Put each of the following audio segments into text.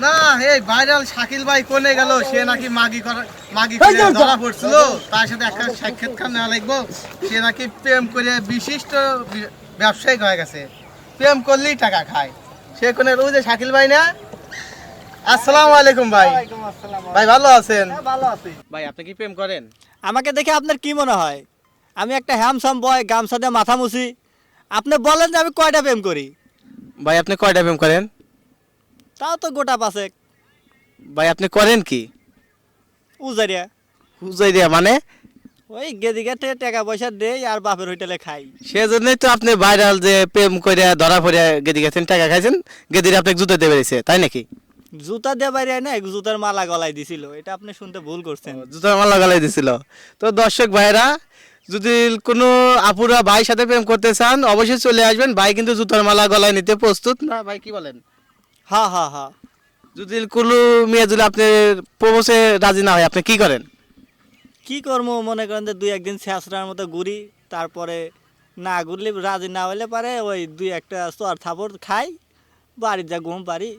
না এই ভাইরাল শাকিল ভাই কোনে গেল, সে নাকি মাগি করে ধরা পড়ছিল, তার সাথে একটা সাক্ষাৎকার নেওয়া লাগবো। সে নাকি প্রেম করে বিশিষ্ট ব্যবসায়িক হয়ে গেছে, প্রেম করলেই টাকা খায়। সে কোনে ওই যে শাকিল ভাই না? আসসালামু আলাইকুম ভাই। ভাই ভালো আছেন? ভালো আছি ভাই আপনি কি প্রেম করেন? আমাকে দেখে আপনার কি মনে হয় আমি একটা হ্যামসাম বয়, গামছা দিয়ে মাথা মুছি? আপনি বলেন যে আমি কয়টা প্রেম করি? ভাই আপনি কয়টা প্রেম করেন? তাও তো গোটা পাশেক। ভাই আপনি করেন কি? উজারিয়া হুজাইরিয়া মানে? ওই গেদিকে থেকে টাকা পয়সা দেই আর বাপের হোটেলে খাই। সেজন্যই তো আপনি ভাইরাল, যে প্রেম করে ধরা পড়ে গেদি গেছেন, টাকা খাইছেন, গেদির আপনাকে জুতো দিয়ে বেরিয়েছে, তাই নাকি? জুতা দিয়ে বাইরে না, জুতার মালা গলায় দিছিল, এটা আপনি শুনতে ভুল করছেন। জুতোর মালা গালাই দিছিল। তো দর্শক ভাইরা, যদি কোনো আপুরা ভাইয়ের সাথে প্রেম করতে চান অবশ্যই চলে আসবেন, ভাই কিন্তু জুতোর মালা গলায় নিতে প্রস্তুত। না ভাই কি বলেন? হা হা হা। যদি কোনো মেয়ে যদি আপনি প্রপোজে রাজি না হয়, আপনি কি করেন? কি করবো, মনে করেন যে দুই একদিন শেষরার মতো ঘুরি, তারপরে না ঘুরলে রাজি না হইলে পারে ওই দুই একটা চর থাপড় খাই, বাড়ির যা ঘুম পারি।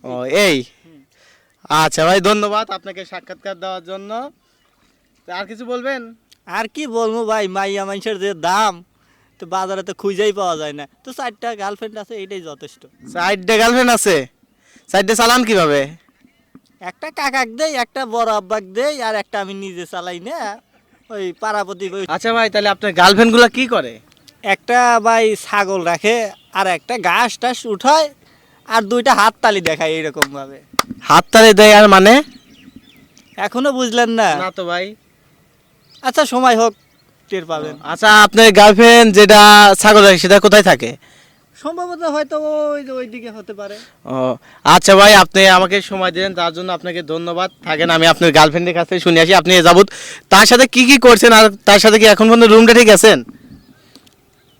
ও এই, আচ্ছা ভাই ধন্যবাদ আপনাকে সাক্ষাৎকার দেওয়ার জন্য। তো আর কিছু বলবেন? আর কি বলবো ভাই, মাইয়া মানুষের যে দাম, তো বাজারে তো খুঁজেই পাওয়া যায় না, তো 4টা গার্লফ্রেন্ড আছে, এইটাই যথেষ্ট। সাইডে গার্লফ্রেন্ড আছে? সাইডে চালান কিভাবে? একটা কাকাক দেই, একটা বড় আব্বাক দেই, আর একটা আমি নিজে চালাই না, ওই পাড়াপতি। আচ্ছা ভাই, তাহলে আপনার গার্লফ্রেন্ড গুলা কি করে? একটা ভাই ছাগল রাখে, আর একটা ঘাস টাস উঠায়, আর দুইটা হাত তালি দেখায় এইরকম ভাবে। হাত তালি দেয় আর মানে? এখনো বুঝলেন না? না তো ভাই। আচ্ছা সময় হোক, টের পাবেন। আচ্ছা আপনার গার্লফ্রেন্ড যেটা ছাগল রাখে সেটা কোথায় থাকে? সম্ভবত হয়তো ওই যে ওইদিকে হতে পারে। ও আচ্ছা ভাই, আপনি আমাকে সময় দিলেন তার জন্য আপনাকে ধন্যবাদ। থাকেন, আমি আপনার গার্লফ্রেন্ডের কাছ থেকে শুনে আসি আপনি এ যাবত তার সাথে কি কি করছেন, আর তার সাথে কি এখন পর্যন্ত রুমটা ঠিক আছেন?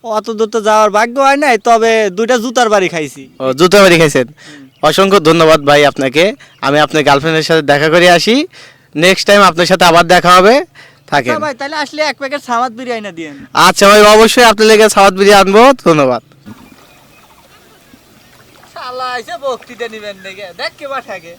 অত দূর তো যাওয়ার ভাগ্য হয় নাই, তবে দুইটা জুতার বাড়ি খাইছি। ও জুতো বাড়ি খাইছেন? অসংখ্য ধন্যবাদ ভাই আপনাকে। আমি আপনার গার্লফ্রেন্ডের সাথে দেখা করে আসি, নেক্সট টাইম আপনার সাথে আবার দেখা হবে। থাকেন ভাই তাহলে আসলে এক প্যাকেট সামাদ বিরিয়ানি দিয়েন। আচ্ছা ভাই, অবশ্যই আপনার লেগে সাওয়াত বিরিয়ানি আনবো। ধন্যবাদ। শালা এসে বক্তৃতা নিবেন দেখে, দেখ কে বা থাকে।